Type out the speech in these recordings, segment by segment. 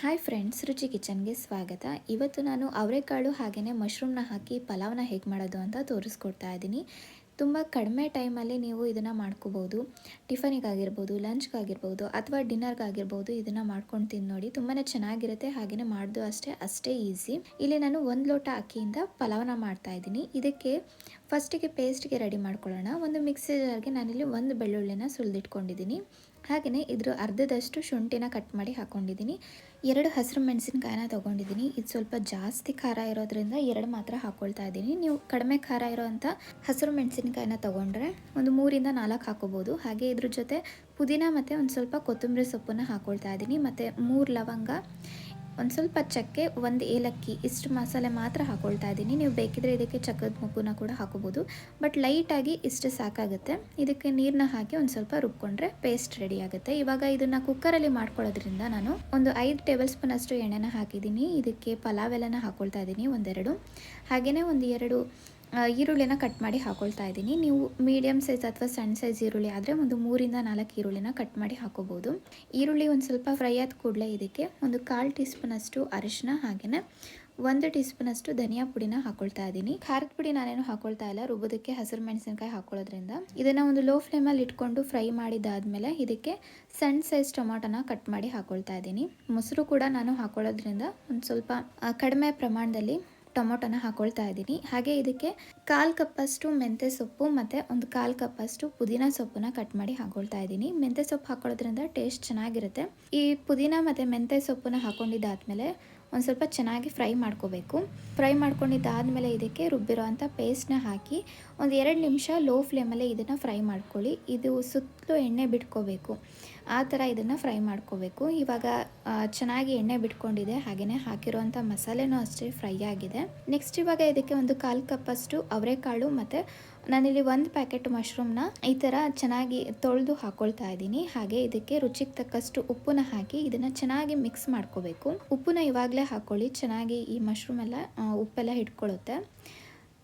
Hi friends, ರುಚಿ ಕಿಚನ್ಗೆ ಸ್ವಾಗತ. ಇವತ್ತು ನಾನು ಅವರೆಕಾಳು ಹಾಗೆಯೇ ಮಶ್ರೂಮ್ನ ಹಾಕಿ ಪಲಾವ್ನ ಹೇಗೆ ಮಾಡೋದು ಅಂತ ತೋರಿಸ್ಕೊಡ್ತಾ ಇದ್ದೀನಿ. ತುಂಬ ಕಡಿಮೆ ಟೈಮಲ್ಲಿ ನೀವು ಇದನ್ನು ಮಾಡ್ಕೋಬೋದು. ಟಿಫನಿಗಾಗಿರ್ಬೋದು, ಲಂಚ್ಗಾಗಿರ್ಬೋದು ಅಥವಾ ಡಿನ್ನರ್ಗಾಗಿರ್ಬೋದು ಇದನ್ನು ಮಾಡ್ಕೊಂಡು ತಿಂದು ನೋಡಿ. ತುಂಬಾ ಚೆನ್ನಾಗಿರುತ್ತೆ, ಹಾಗೆಯೇ ಮಾಡೋದು ಅಷ್ಟೇ ಈಸಿ. ಇಲ್ಲಿ ನಾನು 1 ಲೋಟ ಅಕ್ಕಿಯಿಂದ ಪಲಾವ್ನ ಮಾಡ್ತಾ ಇದ್ದೀನಿ. ಇದಕ್ಕೆ ಫಸ್ಟಿಗೆ ಪೇಸ್ಟ್ಗೆ ರೆಡಿ ಮಾಡ್ಕೊಳ್ಳೋಣ. ಒಂದು ಮಿಕ್ಸಿ ಜಾರ್ಗೆ ನಾನಿಲ್ಲಿ 1 ಬೆಳ್ಳುಳ್ಳಿನ ಸುಲಿದಿಟ್ಕೊಂಡಿದ್ದೀನಿ. ಹಾಗೆಯೇ ಇದ್ರ ಅರ್ಧದಷ್ಟು ಶುಂಠಿನ ಕಟ್ ಮಾಡಿ ಹಾಕ್ಕೊಂಡಿದ್ದೀನಿ. 2 ಹಸಿರು ಮೆಣಸಿನ್ಕಾಯಿನ ತೊಗೊಂಡಿದ್ದೀನಿ. ಇದು ಸ್ವಲ್ಪ ಜಾಸ್ತಿ ಖಾರ ಇರೋದ್ರಿಂದ 2 ಮಾತ್ರ ಹಾಕ್ಕೊಳ್ತಾ ಇದ್ದೀನಿ. ನೀವು ಕಡಿಮೆ ಖಾರ ಇರೋವಂಥ ಹಸಿರು ಮೆಣಸಿನ್ಕಾಯಿನ ತೊಗೊಂಡ್ರೆ ಒಂದು 3ರಿಂದ 4 ಹಾಕೋಬೋದು. ಹಾಗೆ ಇದ್ರ ಜೊತೆ ಪುದೀನ ಮತ್ತು ಒಂದು ಸ್ವಲ್ಪ ಕೊತ್ತಂಬರಿ ಸೊಪ್ಪನ್ನು ಹಾಕ್ಕೊಳ್ತಾ ಇದ್ದೀನಿ. ಮತ್ತು 3 ಲವಂಗ, ಒಂದು ಸ್ವಲ್ಪ ಚಕ್ಕೆ, 1 ಏಲಕ್ಕಿ, ಇಷ್ಟು ಮಸಾಲೆ ಮಾತ್ರ ಹಾಕ್ಕೊಳ್ತಾ ಇದ್ದೀನಿ. ನೀವು ಬೇಕಿದ್ರೆ ಇದಕ್ಕೆ ಚಕ್ಕದ ಮುಗ್ಗುನ ಕೂಡ ಹಾಕೋಬೋದು, ಬಟ್ ಲೈಟಾಗಿ ಇಷ್ಟು ಸಾಕಾಗುತ್ತೆ. ಇದಕ್ಕೆ ನೀರನ್ನ ಹಾಕಿ ಒಂದು ಸ್ವಲ್ಪ ರುಬ್ಕೊಂಡ್ರೆ ಪೇಸ್ಟ್ ರೆಡಿ ಆಗುತ್ತೆ. ಇವಾಗ ಇದನ್ನು ಕುಕ್ಕರಲ್ಲಿ ಮಾಡ್ಕೊಳ್ಳೋದ್ರಿಂದ ನಾನು ಒಂದು 5 ಟೇಬಲ್ ಸ್ಪೂನ್ ಅಷ್ಟು ಎಣ್ಣೆನ ಹಾಕಿದ್ದೀನಿ. ಇದಕ್ಕೆ ಪಲಾವ್ ಎಲೆನ ಹಾಕ್ಕೊಳ್ತಾ ಇದ್ದೀನಿ, 1-2. ಹಾಗೆಯೇ 1-2 ಈರುಳ್ಳಿನ ಕಟ್ ಮಾಡಿ ಹಾಕ್ಕೊಳ್ತಾ ಇದ್ದೀನಿ. ನೀವು ಮೀಡಿಯಮ್ ಸೈಜ್ ಅಥವಾ ಸಣ್ಣ ಸೈಜ್ ಈರುಳ್ಳಿ ಆದರೆ ಒಂದು 3ರಿಂದ 4 ಈರುಳ್ಳಿನ ಕಟ್ ಮಾಡಿ ಹಾಕೋಬೋದು. ಈರುಳ್ಳಿ ಒಂದು ಸ್ವಲ್ಪ ಫ್ರೈ ಆದ ಕೂಡಲೇ ಇದಕ್ಕೆ ಒಂದು 1/4 ಟೀ ಸ್ಪೂನ್ ಅಷ್ಟು ಅರಿಶಿನ, ಹಾಗೆಯೇ 1 ಟೀ ಸ್ಪೂನ್ ಅಷ್ಟು ಧನಿಯಾ ಪುಡಿನ ಹಾಕ್ಕೊಳ್ತಾ ಇದ್ದೀನಿ. ಖಾರದ ಪುಡಿ ನಾನೇನು ಹಾಕ್ಕೊಳ್ತಾ ಇಲ್ಲ, ರುಬ್ಬೋದಕ್ಕೆ ಹಸಿರು ಮೆಣಸಿನಕಾಯಿ ಹಾಕ್ಕೊಳ್ಳೋದ್ರಿಂದ. ಇದನ್ನು ಒಂದು ಲೋ ಫ್ಲೇಮಲ್ಲಿ ಇಟ್ಕೊಂಡು ಫ್ರೈ ಮಾಡಿದ್ದಾದಮೇಲೆ ಇದಕ್ಕೆ ಸಣ್ಣ ಸೈಜ್ ಟೊಮಾಟೋನ ಕಟ್ ಮಾಡಿ ಹಾಕ್ಕೊಳ್ತಾ ಇದ್ದೀನಿ. ಮೊಸರು ಕೂಡ ನಾನು ಹಾಕ್ಕೊಳ್ಳೋದ್ರಿಂದ ಒಂದು ಸ್ವಲ್ಪ ಕಡಿಮೆ ಪ್ರಮಾಣದಲ್ಲಿ ಟೊಮೊಟೊನ ಹಾಕ್ಕೊಳ್ತಾ ಇದ್ದೀನಿ. ಹಾಗೆ ಇದಕ್ಕೆ 1/4 ಕಪ್ಪಷ್ಟು ಮೆಂತ್ಯ ಸೊಪ್ಪು ಮತ್ತು ಒಂದು 1/4 ಕಪ್ಪಷ್ಟು ಪುದೀನ ಸೊಪ್ಪನ್ನ ಕಟ್ ಮಾಡಿ ಹಾಕ್ಕೊಳ್ತಾ ಇದ್ದೀನಿ. ಮೆಂತ್ಯ ಸೊಪ್ಪು ಹಾಕೊಳ್ಳೋದ್ರಿಂದ ಟೇಸ್ಟ್ ಚೆನ್ನಾಗಿರುತ್ತೆ. ಈ ಪುದೀನ ಮತ್ತು ಮೆಂತ್ಯ ಸೊಪ್ಪನ್ನ ಹಾಕ್ಕೊಂಡಿದ್ದಾದಮೇಲೆ ಒಂದು ಸ್ವಲ್ಪ ಚೆನ್ನಾಗಿ ಫ್ರೈ ಮಾಡ್ಕೋಬೇಕು. ಫ್ರೈ ಮಾಡ್ಕೊಂಡಿದ್ದಾದಮೇಲೆ ಇದಕ್ಕೆ ರುಬ್ಬಿರೋ ಅಂಥ ಪೇಸ್ಟ್ನ ಹಾಕಿ ಒಂದು 2 ನಿಮಿಷ ಲೋ ಫ್ಲೇಮಲ್ಲೇ ಇದನ್ನು ಫ್ರೈ ಮಾಡ್ಕೊಳ್ಳಿ. ಇದು ಸುತ್ತಲೂ ಎಣ್ಣೆ ಬಿಟ್ಕೋಬೇಕು, ಆ ಥರ ಇದನ್ನು ಫ್ರೈ ಮಾಡ್ಕೋಬೇಕು. ಇವಾಗ ಚೆನ್ನಾಗಿ ಎಣ್ಣೆ ಬಿಟ್ಕೊಂಡಿದೆ, ಹಾಗೆಯೇ ಹಾಕಿರುವಂಥ ಮಸಾಲೆನೂ ಅಷ್ಟೇ ಫ್ರೈ ಆಗಿದೆ. ನೆಕ್ಸ್ಟ್ ಇವಾಗ ಇದಕ್ಕೆ ಒಂದು 1/4 ಕಪ್ಪಷ್ಟು ಅವರೆಕಾಳು ಮತ್ತು ನಾನಿಲ್ಲಿ 1 ಪ್ಯಾಕೆಟ್ ಮಶ್ರೂಮ್ನ ಈ ಥರ ಚೆನ್ನಾಗಿ ತೊಳೆದು ಹಾಕ್ಕೊಳ್ತಾ ಇದ್ದೀನಿ. ಹಾಗೆ ಇದಕ್ಕೆ ರುಚಿಗೆ ತಕ್ಕಷ್ಟು ಉಪ್ಪನ್ನ ಹಾಕಿ ಇದನ್ನು ಚೆನ್ನಾಗಿ ಮಿಕ್ಸ್ ಮಾಡ್ಕೋಬೇಕು. ಉಪ್ಪನ್ನ ಇವಾಗಲೇ ಹಾಕ್ಕೊಳ್ಳಿ, ಚೆನ್ನಾಗಿ ಈ ಮಶ್ರೂಮ್ ಎಲ್ಲ ಉಪ್ಪೆಲ್ಲ ಹಿಡ್ಕೊಳ್ಳುತ್ತೆ.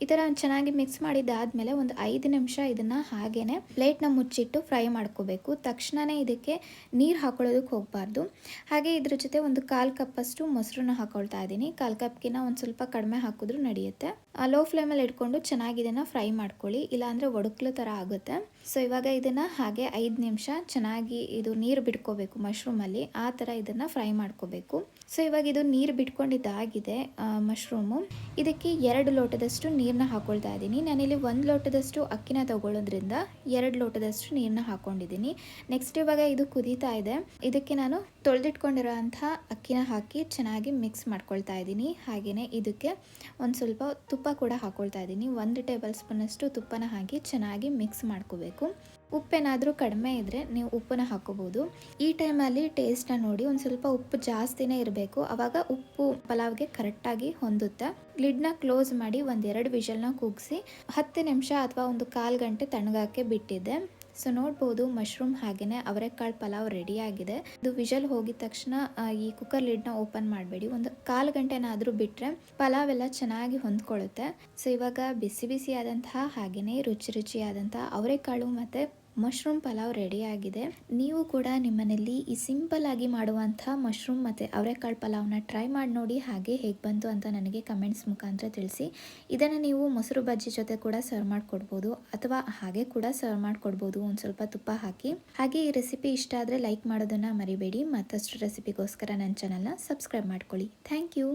ಈ ಥರ ಚೆನ್ನಾಗಿ ಮಿಕ್ಸ್ ಮಾಡಿದ್ದಾದಮೇಲೆ ಒಂದು 5 ನಿಮಿಷ ಇದನ್ನು ಹಾಗೇ ಪ್ಲೇಟ್ನ ಮುಚ್ಚಿಟ್ಟು ಫ್ರೈ ಮಾಡ್ಕೋಬೇಕು. ತಕ್ಷಣವೇ ಇದಕ್ಕೆ ನೀರು ಹಾಕೊಳ್ಳೋದಕ್ಕೆ ಹೋಗಬಾರ್ದು. ಹಾಗೆ ಇದ್ರ ಜೊತೆ ಒಂದು 1/4 ಕಪ್ಪಷ್ಟು ಮೊಸರನ್ನ ಹಾಕ್ಕೊಳ್ತಾ ಇದ್ದೀನಿ. 1/4 ಕಪ್ಗಿನ ಒಂದು ಸ್ವಲ್ಪ ಕಡಿಮೆ ಹಾಕಿದ್ರೂ ನಡೆಯುತ್ತೆ. ಲೋ ಫ್ಲೇಮಲ್ಲಿ ಇಟ್ಕೊಂಡು ಚೆನ್ನಾಗಿ ಇದನ್ನು ಫ್ರೈ ಮಾಡ್ಕೊಳ್ಳಿ, ಇಲ್ಲಾಂದರೆ ಒಡಕ್ಲು ಥರ ಆಗುತ್ತೆ. ಸೊ ಇವಾಗ ಇದನ್ನು ಹಾಗೆ 5 ನಿಮಿಷ ಚೆನ್ನಾಗಿ ಇದು ನೀರು ಬಿಟ್ಕೋಬೇಕು ಮಶ್ರೂಮಲ್ಲಿ, ಆ ಥರ ಇದನ್ನು ಫ್ರೈ ಮಾಡ್ಕೋಬೇಕು. ಸೊ ಇವಾಗ ಇದು ನೀರು ಬಿಟ್ಕೊಂಡಿದ್ದಾಗಿದೆ ಮಶ್ರೂಮು. ಇದಕ್ಕೆ 2 ಲೋಟದಷ್ಟು ನೀರನ್ನ ಹಾಕ್ಕೊಳ್ತಾ ಇದ್ದೀನಿ. ನಾನಿಲ್ಲಿ 1 ಲೋಟದಷ್ಟು ಅಕ್ಕಿನ ತಗೊಳ್ಳೋದ್ರಿಂದ 2 ಲೋಟದಷ್ಟು ನೀರನ್ನ ಹಾಕ್ಕೊಂಡಿದ್ದೀನಿ. ನೆಕ್ಸ್ಟ್ ಇವಾಗ ಇದು ಕುದೀತಾ ಇದೆ. ಇದಕ್ಕೆ ನಾನು ತೊಳೆದಿಟ್ಕೊಂಡಿರೋ ಅಂಥ ಅಕ್ಕಿನ ಹಾಕಿ ಚೆನ್ನಾಗಿ ಮಿಕ್ಸ್ ಮಾಡ್ಕೊಳ್ತಾ ಇದ್ದೀನಿ. ಹಾಗೆಯೇ ಇದಕ್ಕೆ ಒಂದು ಸ್ವಲ್ಪ ತುಪ್ಪ ಕೂಡ ಹಾಕ್ಕೊಳ್ತಾ ಇದ್ದೀನಿ. 1 ಟೇಬಲ್ ಸ್ಪೂನ್ ಅಷ್ಟು ತುಪ್ಪನ ಹಾಕಿ ಚೆನ್ನಾಗಿ ಮಿಕ್ಸ್ ಮಾಡ್ಕೋಬೇಕು. ಉಪ್ಪೇನಾದರೂ ಕಡಿಮೆ ಇದ್ದರೆ ನೀವು ಉಪ್ಪನ್ನ ಹಾಕೋಬೋದು. ಈ ಟೈಮಲ್ಲಿ ಟೇಸ್ಟ್ನ ನೋಡಿ, ಒಂದು ಸ್ವಲ್ಪ ಉಪ್ಪು ಜಾಸ್ತಿನೇ ಇರಬೇಕು, ಆವಾಗ ಉಪ್ಪು ಪಲಾವ್ಗೆ ಕರೆಕ್ಟಾಗಿ ಹೊಂದುತ್ತೆ. ಲಿಡ್ನ ಕ್ಲೋಸ್ ಮಾಡಿ 1-2 ವಿಷಲ್ನ ಕೂಗಿಸಿ 10 ನಿಮಿಷ ಅಥವಾ ಒಂದು 1/4 ಗಂಟೆ ತಣ್ಣಗಾಕೆ ಬಿಟ್ಟಿದ್ದೆ. ಸೊ ನೋಡ್ಬೋದು, ಮಶ್ರೂಮ್ ಹಾಗೆಯೇ ಅವರೆಕಾಳು ಪಲಾವ್ ರೆಡಿಯಾಗಿದೆ. ಇದು ವಿಷಲ್ ಹೋಗಿದ ತಕ್ಷಣ ಈ ಕುಕ್ಕರ್ ಲಿಡ್ನ ಓಪನ್ ಮಾಡಬೇಡಿ, ಒಂದು 1/4 ಗಂಟೆನಾದರೂ ಬಿಟ್ಟರೆ ಪಲಾವ್ ಎಲ್ಲ ಚೆನ್ನಾಗಿ ಹೊಂದ್ಕೊಳ್ಳುತ್ತೆ. ಸೊ ಇವಾಗ ಬಿಸಿ ಬಿಸಿಯಾದಂತಹ ಹಾಗೆಯೇ ರುಚಿಯಾದಂತಹ ಅವರೆಕಾಳು ಮತ್ತು ಮಶ್ರೂಮ್ ಪಲಾವ್ ರೆಡಿಯಾಗಿದೆ. ನೀವು ಕೂಡ ನಿಮ್ಮನೇಲಿ ಈ ಸಿಂಪಲ್ ಆಗಿ ಮಾಡುವಂಥ ಮಶ್ರೂಮ್ ಮತ್ತು ಅವರೆಕಾಳು ಪಲಾವ್ನ ಟ್ರೈ ಮಾಡಿ ನೋಡಿ. ಹಾಗೆ ಹೇಗೆ ಬಂತು ಅಂತ ನನಗೆ ಕಮೆಂಟ್ಸ್ ಮುಖಾಂತರ ತಿಳಿಸಿ. ಇದನ್ನು ನೀವು ಮೊಸರು ಬಜ್ಜಿ ಜೊತೆ ಕೂಡ ಸರ್ವ್ ಮಾಡಿಕೊಡ್ಬೋದು, ಅಥವಾ ಹಾಗೆ ಕೂಡ ಸರ್ವ್ ಮಾಡಿಕೊಡ್ಬೋದು ಒಂದು ಸ್ವಲ್ಪ ತುಪ್ಪ ಹಾಕಿ. ಹಾಗೆ ಈ ರೆಸಿಪಿ ಇಷ್ಟ ಆದರೆ ಲೈಕ್ ಮಾಡೋದನ್ನು ಮರಿಬೇಡಿ. ಮತ್ತಷ್ಟು ರೆಸಿಪಿಗೋಸ್ಕರ ನನ್ನ ಚಾನಲ್ನ ಸಬ್ಸ್ಕ್ರೈಬ್ ಮಾಡ್ಕೊಳ್ಳಿ. Thank you.